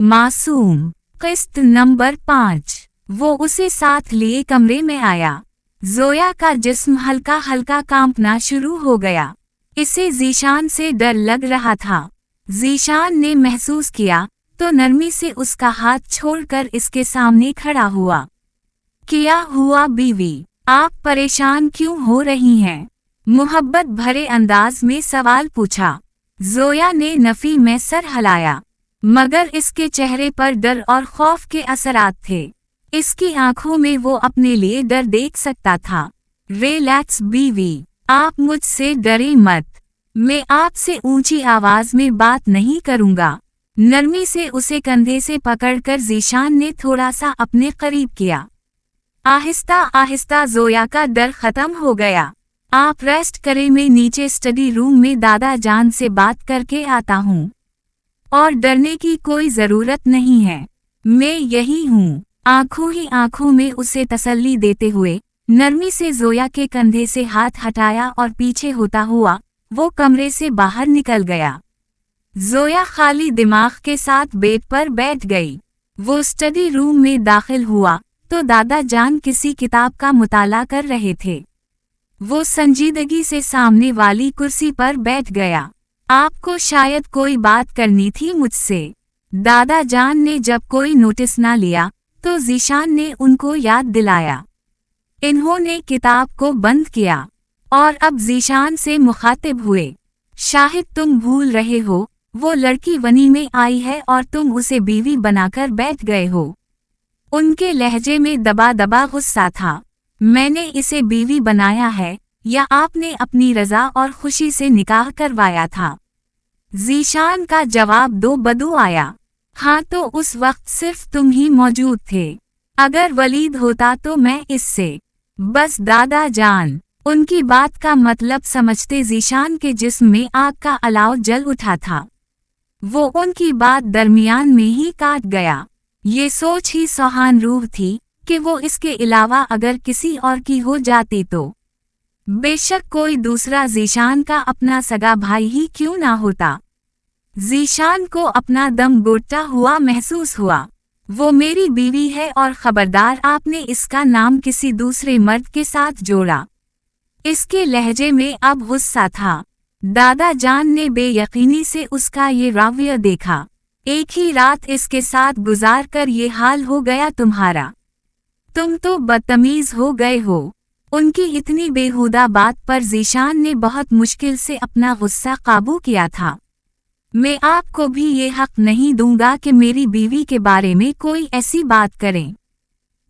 मासूम। किस्त नंबर 5। वो उसे साथ लिए कमरे में आया। जोया का जिस्म हल्का हल्का कांपना शुरू हो गया। इसे ज़ीशान से डर लग रहा था। ज़ीशान ने महसूस किया तो नरमी से उसका हाथ छोड़कर इसके सामने खड़ा हुआ। क्या हुआ बीवी, आप परेशान क्यों हो रही हैं? मोहब्बत भरे अंदाज में सवाल पूछा। जोया ने नफी में सर हिलाया, मगर इसके चेहरे पर डर और खौफ के असरात थे। इसकी आंखों में वो अपने लिए डर देख सकता था। रिलैक्स बीवी, आप मुझसे डरे मत। मैं आपसे ऊंची आवाज में बात नहीं करूंगा। नरमी से उसे कंधे से पकड़कर ज़ीशान ने थोड़ा सा अपने करीब किया। आहिस्ता आहिस्ता जोया का डर खत्म हो गया। आप रेस्ट करें, मैं नीचे स्टडी रूम में दादा जान से बात करके आता हूँ। और डरने की कोई जरूरत नहीं है, मैं यही हूँ। आंखों ही आंखों में उसे तसल्ली देते हुए नरमी से जोया के कंधे से हाथ हटाया और पीछे होता हुआ वो कमरे से बाहर निकल गया। जोया खाली दिमाग के साथ बेड पर बैठ गई। वो स्टडी रूम में दाखिल हुआ तो दादा जान किसी किताब का मुताला कर रहे थे। वो संजीदगी से सामने वाली कुर्सी पर बैठ गया। आपको शायद कोई बात करनी थी मुझसे। दादा जान ने जब कोई नोटिस ना लिया तो ज़ीशान ने उनको याद दिलाया। इन्होंने किताब को बंद किया और अब ज़ीशान से मुखातिब हुए। शाहिद, तुम भूल रहे हो, वो लड़की वनी में आई है और तुम उसे बीवी बनाकर बैठ गए हो। उनके लहजे में दबा दबा गुस्सा था। मैंने इसे बीवी बनाया है या आपने अपनी रजा और खुशी से निकाह करवाया था? ज़ीशान का जवाब दो बदू आया। हाँ, तो उस वक्त सिर्फ तुम ही मौजूद थे। अगर वलीद होता तो मैं इससे। बस दादा जान। उनकी बात का मतलब समझते ज़ीशान के जिस्म में आग का अलाव जल उठा था। वो उनकी बात दरमियान में ही काट गया। ये सोच ही सुहान रूह थी कि वो इसके अलावा अगर किसी और की हो जाती तो बेशक कोई दूसरा ज़ीशान का अपना सगा भाई ही क्यों ना होता। ज़ीशान को अपना दम घुटता हुआ महसूस हुआ। वो मेरी बीवी है और खबरदार आपने इसका नाम किसी दूसरे मर्द के साथ जोड़ा। इसके लहजे में अब गुस्सा था। दादा जान ने बेयकीनी से उसका ये रवैया देखा। एक ही रात इसके साथ गुजार कर ये हाल हो गया तुम्हारा। तुम तो बदतमीज हो गए हो। उनकी इतनी बेहुदा बात पर ज़ीशान ने बहुत मुश्किल से अपना गुस्सा काबू किया था। मैं आपको भी ये हक नहीं दूंगा कि मेरी बीवी के बारे में कोई ऐसी बात करें।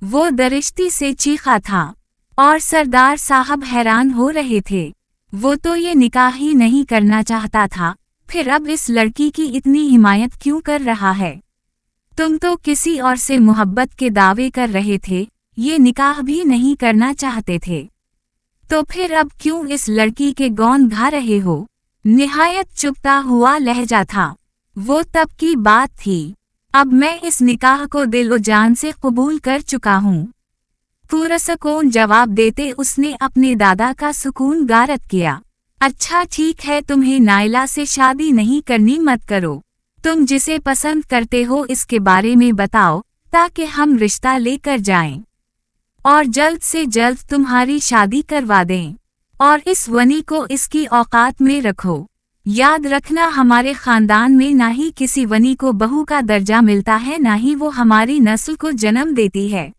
वो दरिश्ती से चीखा था और सरदार साहब हैरान हो रहे थे। वो तो ये निकाह ही नहीं करना चाहता था, फिर अब इस लड़की की इतनी हिमायत क्यों कर रहा है? तुम तो किसी और से मोहब्बत के दावे कर रहे थे, ये निकाह भी नहीं करना चाहते थे, तो फिर अब क्यों इस लड़की के गौन गा रहे हो? निहायत चुपता हुआ लहजा था। वो तब की बात थी। अब मैं इस निकाह को दिलो जान से कबूल कर चुका हूँ। पुरसकून जवाब देते उसने अपने दादा का सुकून गारत किया। अच्छा ठीक है, तुम्हें नाइला से शादी नहीं करनी, मत करो। तुम जिसे पसंद करते हो इसके बारे में बताओ ताकि हम रिश्ता लेकर जाएं और जल्द से जल्द तुम्हारी शादी करवा दें। और इस वनी को इसकी औकात में रखो। याद रखना, हमारे खानदान में ना ही किसी वनी को बहू का दर्जा मिलता है, ना ही वो हमारी नस्ल को जन्म देती है।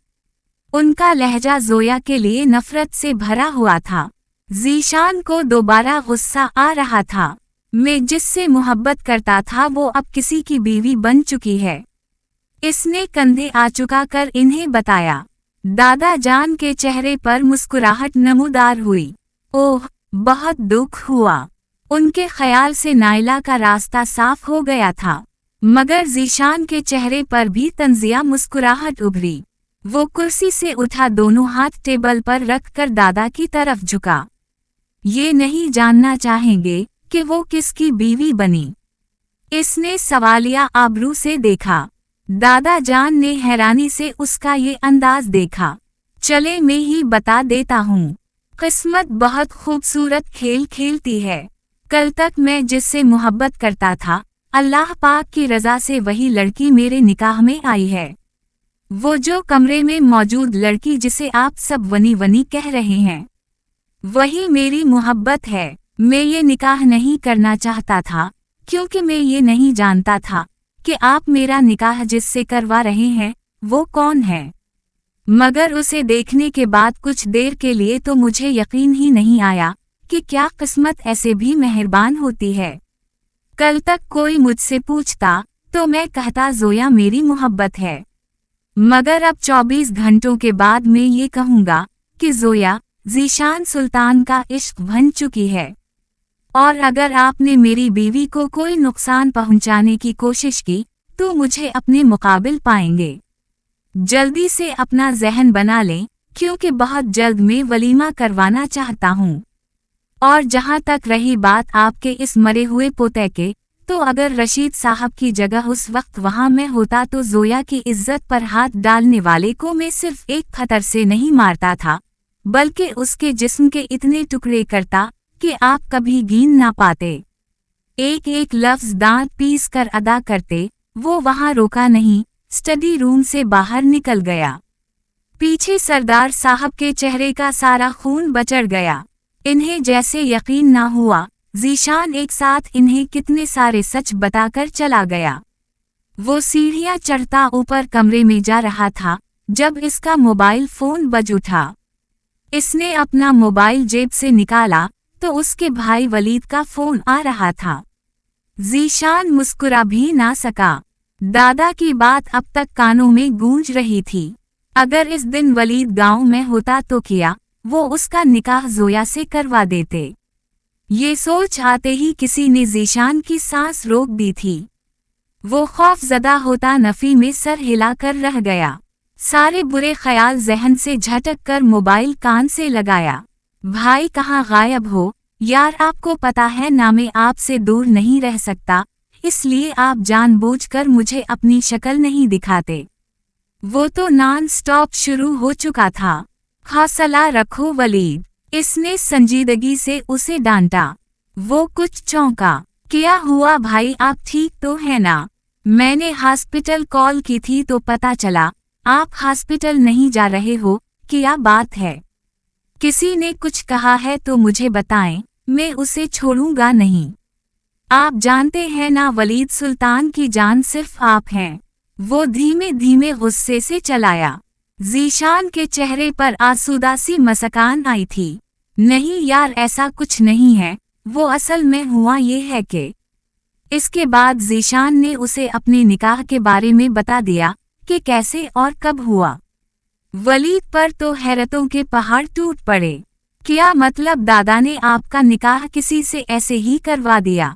उनका लहजा जोया के लिए नफरत से भरा हुआ था। ज़ीशान को दोबारा गुस्सा आ रहा था। मैं जिससे मोहब्बत करता था वो अब किसी की बीवी बन चुकी है। इसने कंधे आ चुका कर इन्हें बताया। दादा जान के चेहरे पर मुस्कुराहट नमूदार हुई। ओह, बहुत दुख हुआ। उनके ख्याल से नाइला का रास्ता साफ हो गया था, मगर ज़ीशान के चेहरे पर भी तंजिया मुस्कुराहट उभरी। वो कुर्सी से उठा, दोनों हाथ टेबल पर रखकर दादा की तरफ झुका। ये नहीं जानना चाहेंगे कि वो किसकी बीवी बनी? इसने सवालिया आबरू से देखा। दादा जान ने हैरानी से उसका ये अंदाज देखा। चले मैं ही बता देता हूँ। किस्मत बहुत खूबसूरत खेल खेलती है। कल तक मैं जिससे मोहब्बत करता था अल्लाह पाक की रज़ा से वही लड़की मेरे निकाह में आई है। वो जो कमरे में मौजूद लड़की जिसे आप सब वनी वनी कह रहे हैं, वही मेरी मोहब्बत है। मैं ये निकाह नहीं करना चाहता था, क्योंकि मैं ये नहीं जानता था कि आप मेरा निकाह जिससे करवा रहे हैं वो कौन है। मगर उसे देखने के बाद कुछ देर के लिए तो मुझे यकीन ही नहीं आया कि क्या किस्मत ऐसे भी मेहरबान होती है। कल तक कोई मुझसे पूछता तो मैं कहता ज़ोया मेरी मोहब्बत है, मगर अब 24 घंटों के बाद मैं ये कहूँगा कि ज़ोया ज़ीशान सुल्तान का इश्क बन चुकी है। और अगर आपने मेरी बीवी को कोई नुकसान पहुंचाने की कोशिश की तो मुझे अपने मुकाबिल पाएंगे। जल्दी से अपना ज़हन बना लें, क्योंकि बहुत जल्द मैं वलीमा करवाना चाहता हूँ। और जहाँ तक रही बात आपके इस मरे हुए पोते के, तो अगर रशीद साहब की जगह उस वक्त वहाँ मैं होता तो ज़ोया की इज्जत पर हाथ डालने वाले को मैं सिर्फ एक खतर से नहीं मारता था, बल्कि उसके जिस्म के इतने टुकड़े करता कि आप कभी गिन ना पाते। एक एक लफ्ज दांत पीस कर अदा करते। वो वहाँ रोका नहीं, स्टडी रूम से बाहर निकल गया। पीछे सरदार साहब के चेहरे का सारा खून बचड़ गया। इन्हें जैसे यकीन ना हुआ ज़ीशान एक साथ इन्हें कितने सारे सच बताकर चला गया। वो सीढ़ियाँ चढ़ता ऊपर कमरे में जा रहा था जब इसका मोबाइल फोन बज उठा। इसने अपना मोबाइल जेब से निकाला तो उसके भाई वलीद का फोन आ रहा था। ज़ीशान मुस्कुरा भी ना सका। दादा की बात अब तक कानों में गूंज रही थी। अगर इस दिन वलीद गांव में होता तो क्या वो उसका निकाह ज़ोया से करवा देते। ये सोच आते ही किसी ने ज़ीशान की सांस रोक दी थी। वो खौफज़दा होता नफ़ी में सर हिलाकर रह गया। सारे बुरे ख्याल जहन से झटक कर मोबाइल कान से लगाया। भाई कहाँ गायब हो यार, आपको पता है ना मैं आपसे दूर नहीं रह सकता, इसलिए आप जानबूझकर मुझे अपनी शक्ल नहीं दिखाते। वो तो नॉन स्टॉप शुरू हो चुका था। हौसला रखो वलीद, इसने संजीदगी से उसे डांटा। वो कुछ चौंका। क्या हुआ भाई, आप ठीक तो है ना? मैंने हॉस्पिटल कॉल की थी तो पता चला आप हॉस्पिटल नहीं जा रहे हो। क्या बात है? किसी ने कुछ कहा है तो मुझे बताएं, मैं उसे छोड़ूंगा नहीं। आप जानते हैं ना वलीद सुल्तान की जान सिर्फ आप हैं। वो धीमे धीमे गुस्से से चलाया। ज़ीशान के चेहरे पर आसूदा सी मुस्कान आई थी। नहीं यार, ऐसा कुछ नहीं है, वो असल में हुआ ये है कि। इसके बाद ज़ीशान ने उसे अपने निकाह के बारे में बता दिया कि कैसे और कब हुआ। वलीद पर तो हैरतों के पहाड़ टूट पड़े। क्या मतलब दादा ने आपका निकाह किसी से ऐसे ही करवा दिया?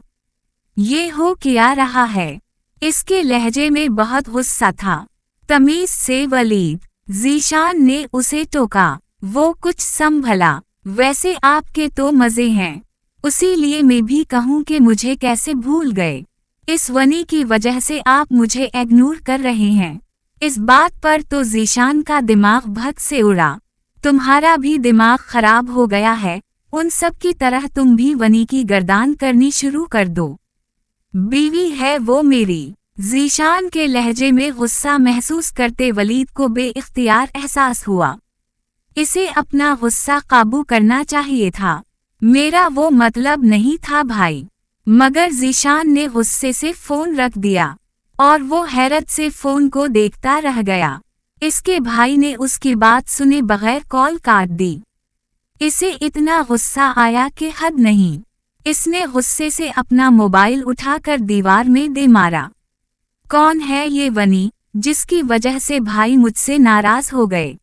ये हो क्या रहा है? इसके लहजे में बहुत गुस्सा था। तमीज से वलीद, ज़ीशान ने उसे टोका। वो कुछ संभला। वैसे आपके तो मज़े हैं, उसीलिए मैं भी कहूँ कि मुझे कैसे भूल गए। इस वनी की वजह से आप मुझे इग्नोर कर रहे हैं। इस बात पर तो ज़ीशान का दिमाग भग से उड़ा। तुम्हारा भी दिमाग खराब हो गया है, उन सब की तरह तुम भी वनी की गर्दान करनी शुरू कर दो। बीवी है वो मेरी। ज़ीशान के लहजे में गुस्सा महसूस करते वलीद को बेइख्तियार एहसास हुआ। इसे अपना गुस्सा काबू करना चाहिए था। मेरा वो मतलब नहीं था भाई। मगर ज़ीशान ने गुस्से से फ़ोन रख दिया और वो हैरत से फ़ोन को देखता रह गया। इसके भाई ने उसकी बात सुने बगैर कॉल काट दी। इसे इतना गुस्सा आया कि हद नहीं। इसने गुस्से से अपना मोबाइल उठाकर दीवार में दे मारा। कौन है ये वनी जिसकी वजह से भाई मुझसे नाराज हो गए?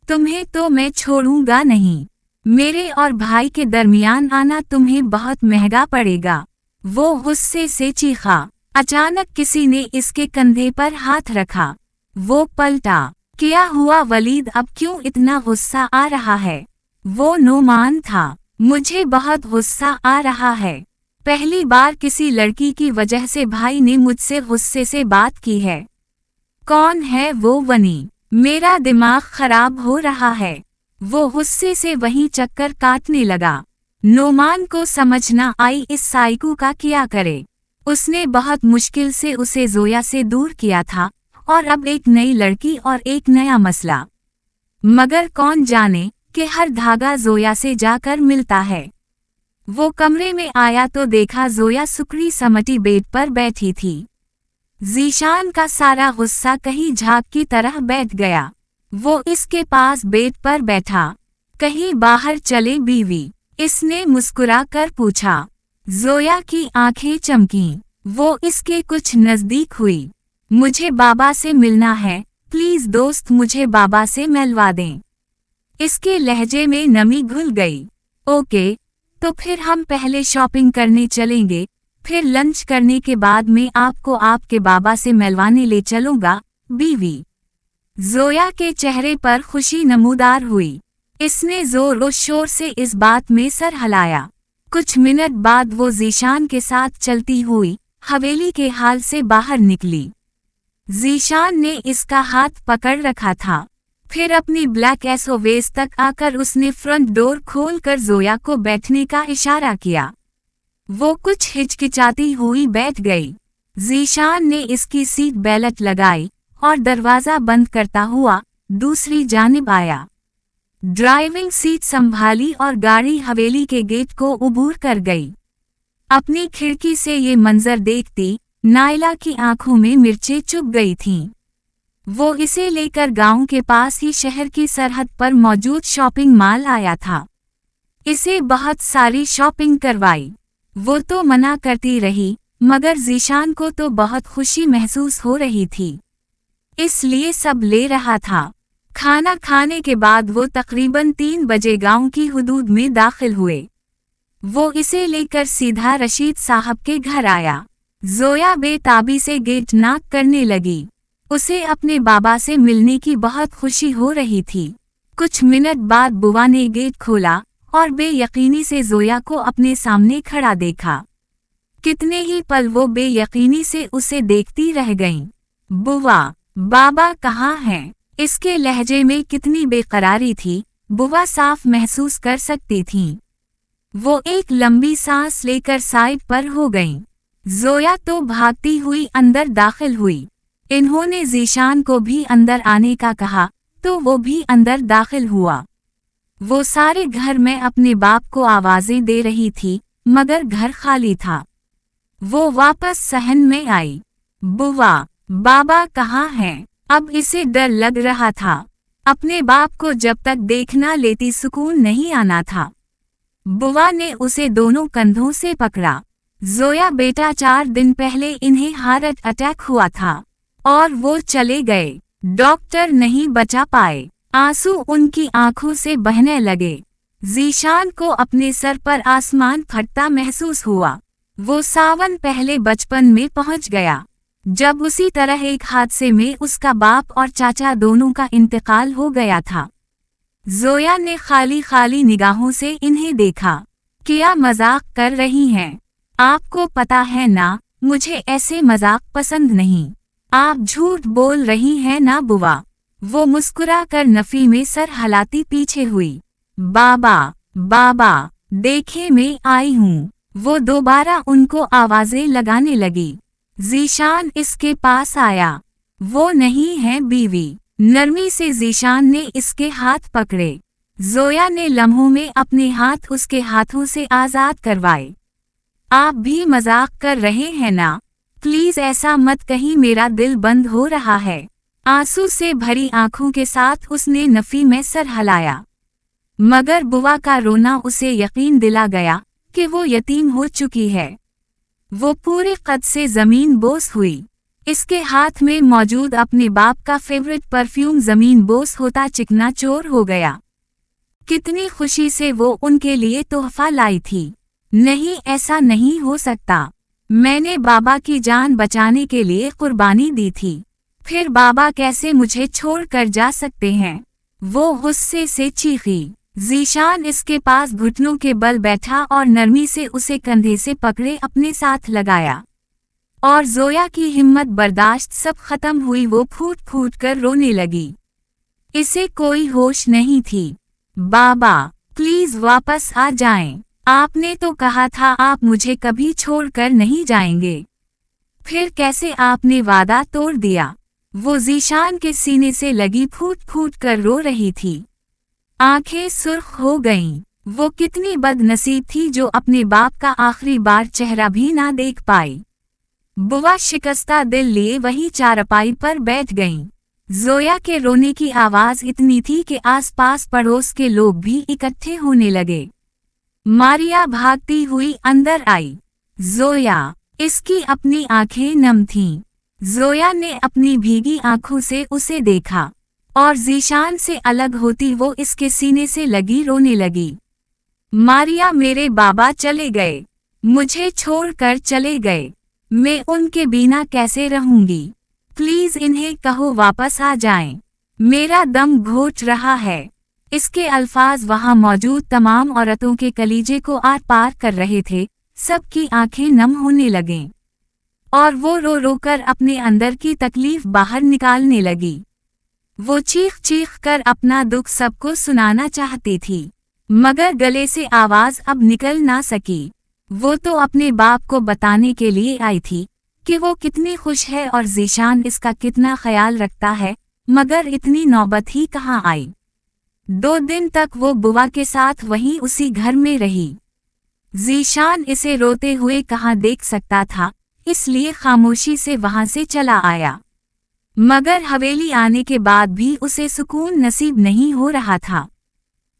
तुम्हें तो मैं छोड़ूंगा नहीं। मेरे और भाई के दरमियान आना तुम्हें बहुत महंगा पड़ेगा। वो गुस्से से चीखा। अचानक किसी ने इसके कंधे पर हाथ रखा। वो पलटा। क्या हुआ वलीद, अब क्यों इतना गुस्सा आ रहा है? वो नोमान था। मुझे बहुत गुस्सा आ रहा है। पहली बार किसी लड़की की वजह से भाई ने मुझसे गुस्से से बात की है। कौन है वो वनी? मेरा दिमाग खराब हो रहा है। वो गुस्से से वहीं चक्कर काटने लगा। नोमान को समझ न आई इस साइको का क्या करे। उसने बहुत मुश्किल से उसे जोया से दूर किया था, और अब एक नई लड़की और एक नया मसला। मगर कौन जाने कि हर धागा जोया से जाकर मिलता है। वो कमरे में आया तो देखा जोया सुकड़ी समटी बेड पर बैठी थी। ज़ीशान का सारा गुस्सा कहीं झाग की तरह बैठ गया। वो इसके पास बेड पर बैठा। कहीं बाहर चले बीवी, इसने मुस्कुरा कर पूछा। जोया की आंखें चमकीं। वो इसके कुछ नजदीक हुई। मुझे बाबा से मिलना है, प्लीज दोस्त मुझे बाबा से मिलवा दें। इसके लहजे में नमी घुल गई। ओके, तो फिर हम पहले शॉपिंग करने चलेंगे, फिर लंच करने के बाद मैं आपको आपके बाबा से मिलवाने ले चलूंगा, बीवी। जोया के चेहरे पर खुशी नमूदार हुई। इसने जोर और शोर से इस बात में सर हिलाया। कुछ मिनट बाद वो ज़ीशान के साथ चलती हुई हवेली के हाल से बाहर निकली। ज़ीशान ने इसका हाथ पकड़ रखा था। फिर अपनी ब्लैक एसओवेस तक आकर उसने फ्रंट डोर खोलकर जोया को बैठने का इशारा किया। वो कुछ हिचकिचाती हुई बैठ गई। ज़ीशान ने इसकी सीट बेल्ट लगाई और दरवाज़ा बंद करता हुआ दूसरी जानिब आया। ड्राइविंग सीट संभाली और गाड़ी हवेली के गेट को उबूर कर गई। अपनी खिड़की से ये मंजर देखती नायला की आंखों में मिर्चें चुभ गई थीं। वो इसे लेकर गांव के पास ही शहर की सरहद पर मौजूद शॉपिंग मॉल आया था। इसे बहुत सारी शॉपिंग करवाई। वो तो मना करती रही, मगर ज़ीशान को तो बहुत खुशी महसूस हो रही थी, इसलिए सब ले रहा था। खाना खाने के बाद वो तकरीबन 3 बजे गांव की हुदूद में दाखिल हुए। वो इसे लेकर सीधा रशीद साहब के घर आया। जोया बेताबी से गेट नॉक करने लगी। उसे अपने बाबा से मिलने की बहुत खुशी हो रही थी। कुछ मिनट बाद बुआ ने गेट खोला और बेयकीनी से जोया को अपने सामने खड़ा देखा। कितने ही पल वो बेयकीनी से उसे देखती रह गईं। बुआ, बाबा कहाँ हैं? इसके लहजे में कितनी बेकरारी थी, बुआ साफ महसूस कर सकती थीं। वो एक लंबी सांस लेकर साइड पर हो गईं। जोया तो भागती हुई अंदर दाखिल हुई। इन्होंने ज़ीशान को भी अंदर आने का कहा तो वो भी अंदर दाखिल हुआ। वो सारे घर में अपने बाप को आवाजें दे रही थी, मगर घर खाली था। वो वापस सहन में आई। बुआ, बाबा कहाँ हैं? अब इसे डर लग रहा था। अपने बाप को जब तक देख ना लेती सुकून नहीं आना था। बुआ ने उसे दोनों कंधों से पकड़ा। जोया बेटा, 4 दिन पहले इन्हें हार्ट अटैक हुआ था और वो चले गए। डॉक्टर नहीं बचा पाए। आंसू उनकी आंखों से बहने लगे। ज़ीशान को अपने सर पर आसमान फटता महसूस हुआ। वो सावन पहले बचपन में पहुंच गया, जब उसी तरह एक हादसे में उसका बाप और चाचा दोनों का इंतकाल हो गया था। जोया ने खाली खाली निगाहों से इन्हें देखा। क्या मजाक कर रही हैं? आपको पता है ना, मुझे ऐसे मजाक पसंद नहीं। आप झूठ बोल रही हैं ना बुआ? वो मुस्कुरा कर नफी में सर हिलाती पीछे हुई। बाबा, बाबा, देखे मैं आई हूँ। वो दोबारा उनको आवाजें लगाने लगी। ज़ीशान इसके पास आया। वो नहीं है बीवी। नरमी से ज़ीशान ने इसके हाथ पकड़े। जोया ने लम्हों में अपने हाथ उसके हाथों से आज़ाद करवाए। आप भी मजाक कर रहे हैं ना? प्लीज ऐसा मत, कहीं मेरा दिल बंद हो रहा है। आंसू से भरी आंखों के साथ उसने नफी में सर हिलाया, मगर बुआ का रोना उसे यकीन दिला गया कि वो यतीम हो चुकी है। वो पूरे कद से जमीन बोस हुई। इसके हाथ में मौजूद अपने बाप का फेवरेट परफ्यूम जमीन बोस होता चिकना चोर हो गया। कितनी खुशी से वो उनके लिए तोहफा लाई थी। नहीं, ऐसा नहीं हो सकता। मैंने बाबा की जान बचाने के लिए कुर्बानी दी थी, फिर बाबा कैसे मुझे छोड़कर जा सकते हैं? वो गुस्से से चीखी। ज़ीशान इसके पास घुटनों के बल बैठा और नरमी से उसे कंधे से पकड़े अपने साथ लगाया। और जोया की हिम्मत बर्दाश्त सब खत्म हुई। वो फूट फूट कर रोने लगी। इसे कोई होश नहीं थी। बाबा, प्लीज वापस आ जाएं। आपने तो कहा था आप मुझे कभी छोड़कर नहीं जाएंगे। फिर कैसे आपने वादा तोड़ दिया? वो ज़ीशान के सीने से लगी फूट फूट कर रो रही थी। आंखें सुर्ख हो गईं। वो कितनी बदनसीब थी जो अपने बाप का आखिरी बार चेहरा भी ना देख पाई। बुआ शिकस्ता दिल लिए वही चारपाई पर बैठ गईं। जोया के रोने की आवाज इतनी थी कि आसपास पड़ोस के लोग भी इकट्ठे होने लगे। मारिया भागती हुई अंदर आई। जोया, इसकी अपनी आंखें नम थीं। जोया ने अपनी भीगी आंखों से उसे देखा और ज़ीशान से अलग होती वो इसके सीने से लगी रोने लगी। मारिया, मेरे बाबा चले गए, मुझे छोड़कर चले गए। मैं उनके बिना कैसे रहूंगी? प्लीज इन्हें कहो वापस आ जाएं। मेरा दम घोट रहा है। इसके अल्फाज वहां मौजूद तमाम औरतों के कलीजे को आर पार कर रहे थे। सबकी आंखें नम होने लगीं और वो रो रो कर अपने अंदर की तकलीफ बाहर निकालने लगी। वो चीख चीख कर अपना दुख सबको सुनाना चाहती थी, मगर गले से आवाज अब निकल ना सकी। वो तो अपने बाप को बताने के लिए आई थी कि वो कितनी खुश है और ज़ीशान इसका कितना ख्याल रखता है, मगर इतनी नौबत ही कहाँ आई। 2 दिन तक वो बुआ के साथ वहीं उसी घर में रही। ज़ीशान इसे रोते हुए कहाँ देख सकता था, इसलिए खामोशी से वहां से चला आया। मगर हवेली आने के बाद भी उसे सुकून नसीब नहीं हो रहा था।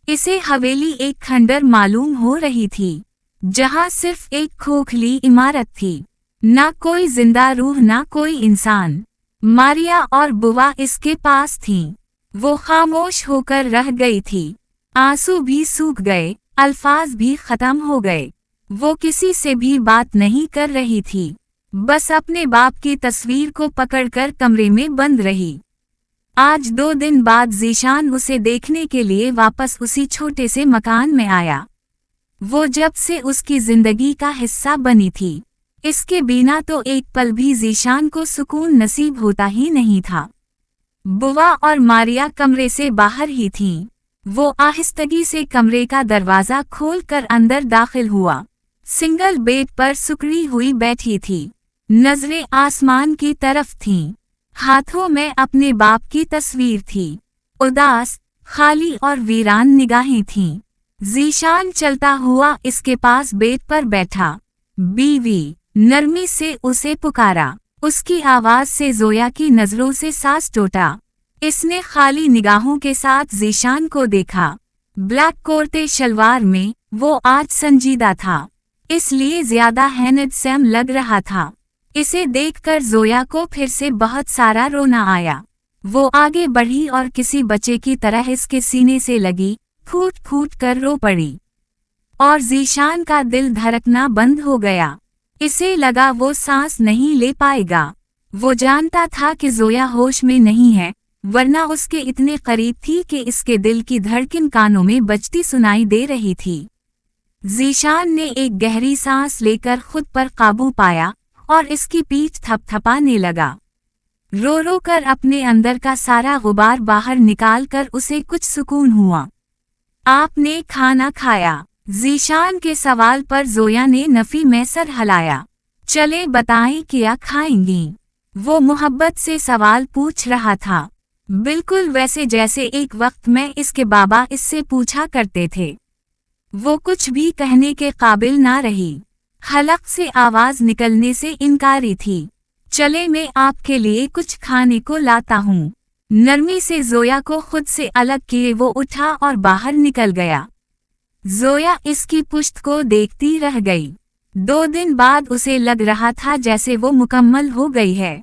इसे हवेली एक खंडर मालूम हो रही थी, जहां सिर्फ एक खोखली इमारत थी, ना कोई जिंदा रूह ना कोई इंसान। मारिया और बुआ इसके पास थीं। वो खामोश होकर रह गई थी। आंसू भी सूख गए, अल्फाज भी खत्म हो गए। वो किसी से भी बात नहीं कर रही थी, बस अपने बाप की तस्वीर को पकड़कर कमरे में बंद रही। आज 2 दिन बाद ज़ीशान उसे देखने के लिए वापस उसी छोटे से मकान में आया। वो जब से उसकी जिंदगी का हिस्सा बनी थी, इसके बिना तो एक पल भी ज़ीशान को सुकून नसीब होता ही नहीं था। बुआ और मारिया कमरे से बाहर ही थीं। वो आहिस्तगी से कमरे का दरवाजा खोलकर अंदर दाखिल हुआ। सिंगल बेड पर सुकड़ी हुई बैठी थी, नजरें आसमान की तरफ थीं। हाथों में अपने बाप की तस्वीर थी। उदास, खाली और वीरान निगाहें थीं। ज़ीशान चलता हुआ इसके पास बेड पर बैठा। बीवी, नरमी से उसे पुकारा। उसकी आवाज से जोया की नजरों से सांस टूटा। इसने खाली निगाहों के साथ ज़ीशान को देखा। ब्लैक कुर्ते शलवार में वो आज संजीदा था, इसलिए ज्यादा हैंडसम लग रहा था। इसे देखकर जोया को फिर से बहुत सारा रोना आया। वो आगे बढ़ी और किसी बच्चे की तरह इसके सीने से लगी, फूट फूट कर रो पड़ी। और ज़ीशान का दिल धड़कना बंद हो गया। इसे लगा वो सांस नहीं ले पाएगा। वो जानता था कि जोया होश में नहीं है, वरना उसके इतने करीब थी कि इसके दिल की धड़कन कानों में बजती सुनाई दे रही थी। ज़ीशान ने एक गहरी सांस लेकर खुद पर काबू पाया और इसकी पीठ थपथपाने लगा। रो रो कर अपने अंदर का सारा गुबार बाहर निकालकर उसे कुछ सुकून हुआ। आपने खाना खाया? ज़ीशान के सवाल पर जोया ने नफी में सर हिलाया। चले बताएं क्या खाएंगी? वो मोहब्बत से सवाल पूछ रहा था, बिल्कुल वैसे जैसे एक वक्त में इसके बाबा इससे पूछा करते थे। वो कुछ भी कहने के काबिल ना रही। हलक से आवाज निकलने से इनकारी थी। चले मैं आपके लिए कुछ खाने को लाता हूँ। नरमी से जोया को खुद से अलग किए वो उठा और बाहर निकल गया। जोया इसकी पुश्त को देखती रह गई। 2 दिन बाद उसे लग रहा था जैसे वो मुकम्मल हो गई है।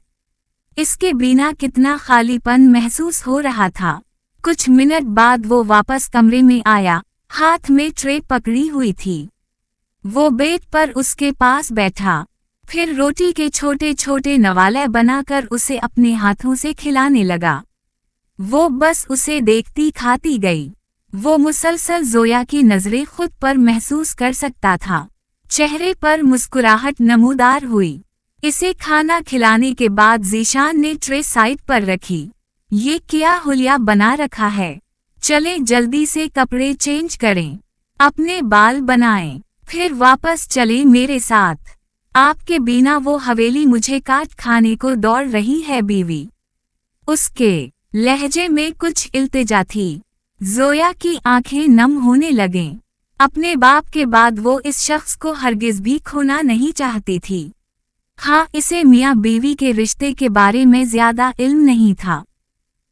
इसके बिना कितना खालीपन महसूस हो रहा था। कुछ मिनट बाद वो वापस कमरे में आया, हाथ में ट्रे पकड़ी हुई थी। वो बेड पर उसके पास बैठा, फिर रोटी के छोटे छोटे नवाले बनाकर उसे अपने हाथों से खिलाने लगा। वो बस उसे देखती खाती गई। वो मुसलसल जोया की नजरें खुद पर महसूस कर सकता था। चेहरे पर मुस्कुराहट नमूदार हुई। इसे खाना खिलाने के बाद ज़ीशान ने ट्रे साइड पर रखी। ये क्या हुलिया बना रखा है? चले जल्दी से कपड़े चेंज करें, अपने बाल बनाएं, फिर वापस चले मेरे साथ। आपके बिना वो हवेली मुझे काट खाने को दौड़ रही है बीवी। उसके लहजे में कुछ इल्तिजा थी। जोया की आंखें नम होने लगें। अपने बाप के बाद वो इस शख्स को हरगिज भी खोना नहीं चाहती थी। हाँ, इसे मियाँ बीवी के रिश्ते के बारे में ज्यादा इल्म नहीं था,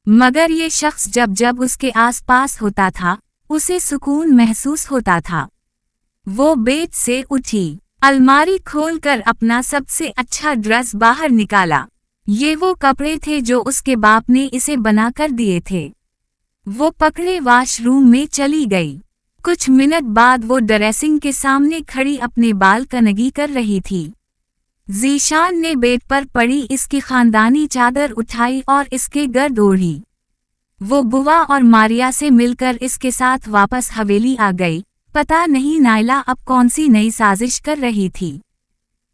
मगर ये शख्स जब जब उसके आसपास होता था उसे सुकून महसूस होता था। वो बेड से उठी, अलमारी खोलकर अपना सबसे अच्छा ड्रेस बाहर निकाला। ये वो कपड़े थे जो उसके बाप ने इसे बनाकर दिए थे। वो पकड़े वॉशरूम में चली गई। कुछ मिनट बाद वो ड्रेसिंग के सामने खड़ी अपने बाल कनगी कर रही थी। ज़ीशान ने बेड पर पड़ी इसकी खानदानी चादर उठाई और इसके गर्द ओढ़ी। वो बुआ और मारिया से मिलकर इसके साथ वापस हवेली आ गई। पता नहीं नायला अब कौन सी नई साजिश कर रही थी,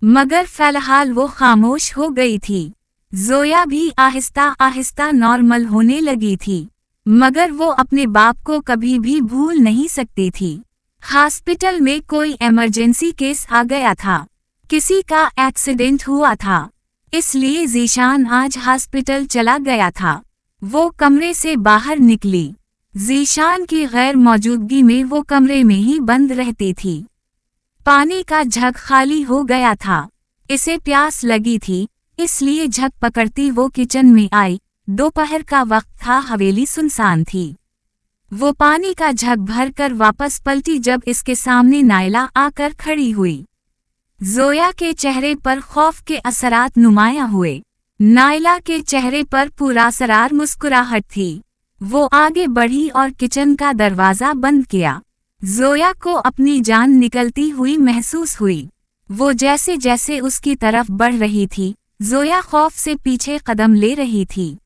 मगर फिलहाल वो खामोश हो गई थी। जोया भी आहिस्ता आहिस्ता नॉर्मल होने लगी थी, मगर वो अपने बाप को कभी भी भूल नहीं सकती थी। हॉस्पिटल में कोई इमरजेंसी केस आ गया था, किसी का एक्सीडेंट हुआ था, इसलिए ज़ीशान आज हॉस्पिटल चला गया था। वो कमरे से बाहर निकली। ज़ीशान की गैर मौजूदगी में वो कमरे में ही बंद रहती थी। पानी का जग खाली हो गया था। इसे प्यास लगी थी, इसलिए जग पकड़ती वो किचन में आई। दोपहर का वक्त था, हवेली सुनसान थी। वो पानी का जग भरकर वापस पलटी जब इसके सामने नायला आकर खड़ी हुई। जोया के चेहरे पर खौफ के असरात नुमायां हुए। नायला के चेहरे पर पुरअसरार मुस्कुराहट थी। वो आगे बढ़ी और किचन का दरवाजा बंद किया। जोया को अपनी जान निकलती हुई महसूस हुई। वो जैसे जैसे उसकी तरफ बढ़ रही थी, जोया खौफ से पीछे कदम ले रही थी।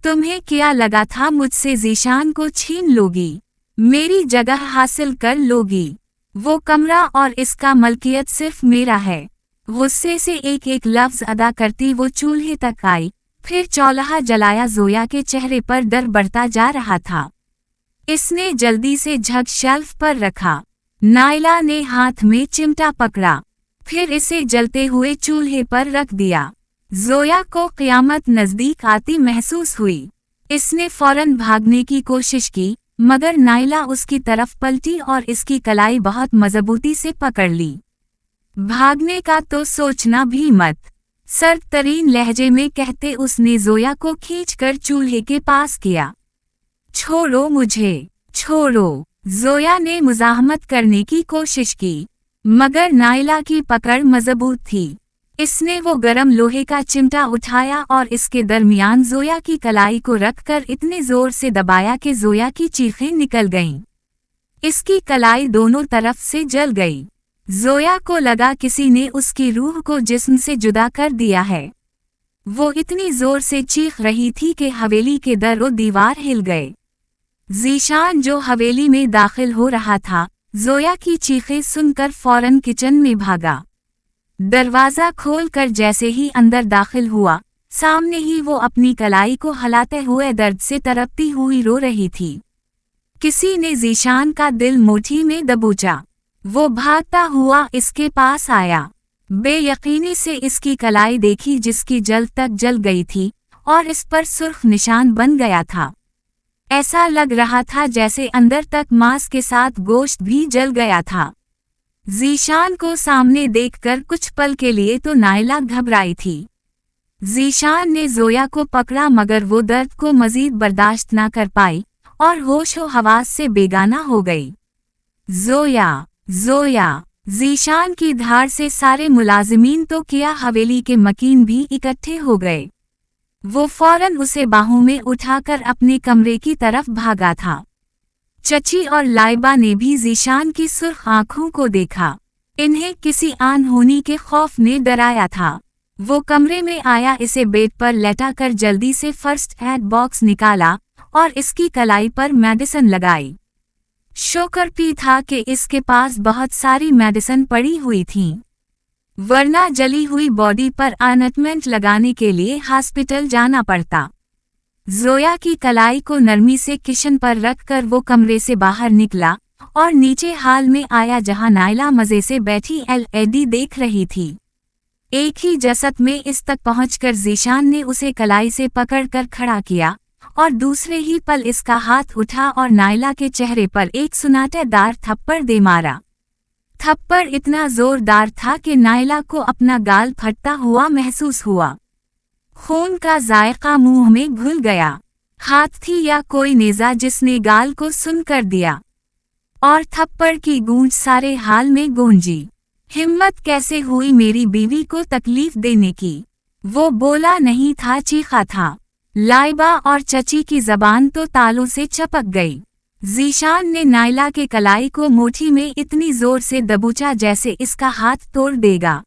तुम्हें क्या लगा था मुझसे ज़ीशान को छीन लोगी, मेरी जगह हासिल कर लोगी? वो कमरा और इसका मलकियत सिर्फ मेरा है। गुस्से से एक एक लफ्ज अदा करती वो चूल्हे तक आई, फिर चौल्हा जलाया। जोया के चेहरे पर डर बढ़ता जा रहा था। इसने जल्दी से जग शेल्फ पर रखा। नायला ने हाथ में चिमटा पकड़ा, फिर इसे जलते हुए चूल्हे पर रख दिया। जोया को क़यामत नज़दीक आती महसूस हुई। इसने फौरन भागने की कोशिश की, मगर नायला उसकी तरफ पलटी और इसकी कलाई बहुत मजबूती से पकड़ ली। भागने का तो सोचना भी मत, सर्द तरीन लहजे में कहते उसने जोया को खींचकर चूल्हे के पास किया। छोड़ो मुझे, छोड़ो। जोया ने मुज़ाहमत करने की कोशिश की, मगर नायला की पकड़ मजबूत थी। इसने वो गरम लोहे का चिमटा उठाया और इसके दरमियान जोया की कलाई को रखकर इतने जोर से दबाया कि जोया की चीखें निकल गईं। इसकी कलाई दोनों तरफ से जल गई। जोया को लगा किसी ने उसकी रूह को जिस्म से जुदा कर दिया है। वो इतनी जोर से चीख रही थी कि हवेली के दर और दीवार हिल गए। ज़ीशान जो हवेली में दाखिल हो रहा था, जोया की चीखें सुनकर फौरन किचन में भागा। दरवाज़ा खोलकर जैसे ही अंदर दाखिल हुआ, सामने ही वो अपनी कलाई को हिलाते हुए दर्द से तड़पती हुई रो रही थी। किसी ने ज़ीशान का दिल मुट्ठी में दबोचा। वो भागता हुआ इसके पास आया। बेयकीनी से इसकी कलाई देखी जिसकी जल्द तक जल गई थी और इस पर सुर्ख निशान बन गया था। ऐसा लग रहा था जैसे अंदर तक मांस के साथ गोश्त भी जल गया था। ज़ीशान को सामने देखकर कुछ पल के लिए तो नायला घबराई थी। ज़ीशान ने जोया को पकड़ा, मगर वो दर्द को मजीद बर्दाश्त न कर पाई और होशो हवास से बेगाना हो गई। जोया, जोया। ज़ीशान की धार से सारे मुलाजिमीन तो किया हवेली के मकीन भी इकट्ठे हो गए। वो फौरन उसे बाहों में उठाकर अपने कमरे की तरफ भागा था। चची और लाइबा ने भी ज़ीशान की सुर्ख आंखों को देखा। इन्हें किसी अनहोनी के खौफ ने डराया था। वो कमरे में आया, इसे बेड पर लेटाकर जल्दी से फर्स्ट एड बॉक्स निकाला और इसकी कलाई पर मेडिसिन लगाई। शुक्र भी था कि इसके पास बहुत सारी मेडिसिन पड़ी हुई थीं, वरना जली हुई बॉडी पर ऑइंटमेंट लगाने के लिए हॉस्पिटल जाना पड़ता। जोया की कलाई को नरमी से किचन पर रखकर वो कमरे से बाहर निकला और नीचे हाल में आया जहां नायला मजे से बैठी एलईडी देख रही थी। एक ही जसत में इस तक पहुंचकर ज़ीशान ने उसे कलाई से पकड़कर खड़ा किया और दूसरे ही पल इसका हाथ उठा और नायला के चेहरे पर एक सुनाटेदार थप्पड़ दे मारा। थप्पड़ इतना जोरदार था कि नायला को अपना गाल फटता हुआ महसूस हुआ। खून का जायका मुंह में घुल गया। हाथ थी या कोई नेज़ा जिसने गाल को सुन कर दिया, और थप्पड़ की गूंज सारे हाल में गूंजी। हिम्मत कैसे हुई मेरी बीवी को तकलीफ देने की? वो बोला नहीं था, चीखा था। लाइबा और चची की जबान तो तालों से चपक गई। ज़ीशान ने नायला के कलाई को मुट्ठी में इतनी जोर से दबोचा जैसे इसका हाथ तोड़ देगा।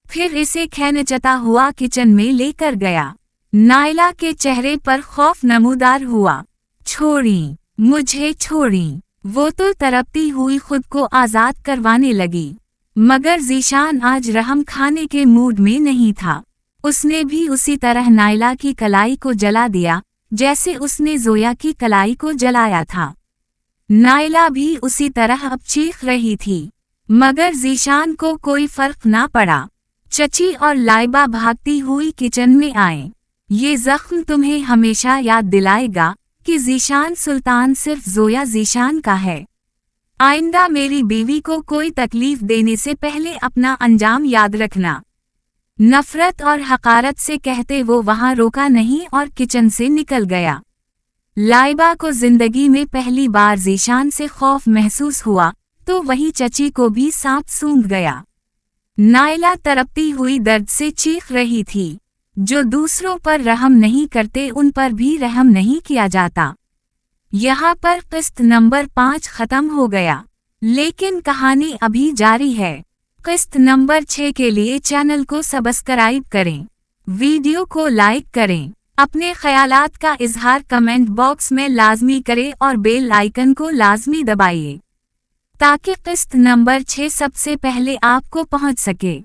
फिर इसे खींचता हुआ किचन में लेकर गया। नायला के चेहरे पर खौफ नमूदार हुआ। छोड़ी, मुझे छोड़ी। वो तो तड़पती हुई खुद को आज़ाद करवाने लगी, मगर ज़ीशान आज रहम खाने के मूड में नहीं था। उसने भी उसी तरह नायला की कलाई को जला दिया जैसे उसने ज़ोया की कलाई को जलाया था। नायला भी उसी तरह अब चीख रही थी, मगर ज़ीशान को कोई फर्क ना पड़ा। चची और लाइबा भागती हुई किचन में आए। ये जख्म तुम्हें हमेशा याद दिलाएगा कि ज़ीशान सुल्तान सिर्फ ज़ोया ज़ीशान का है। आइंदा मेरी बीवी को कोई तकलीफ देने से पहले अपना अंजाम याद रखना। नफरत और हकारत से कहते वो वहां रोका नहीं और किचन से निकल गया। लाइबा को जिंदगी में पहली बार ज़ीशान से खौफ महसूस हुआ तो वही चची को भी सांप सूंघ गया। नायला तड़पती हुई दर्द से चीख रही थी। जो दूसरों पर रहम नहीं करते उन पर भी रहम नहीं किया जाता। यहाँ पर किस्त नंबर 5 खत्म हो गया, लेकिन कहानी अभी जारी है। किस्त नंबर 6 के लिए चैनल को सब्सक्राइब करें, वीडियो को लाइक करें, अपने ख्यालात का इजहार कमेंट बॉक्स में लाजमी करें और बेल आइकन को लाजमी दबाइए ताकि किस्त नंबर 6 सबसे पहले आपको पहुंच सके।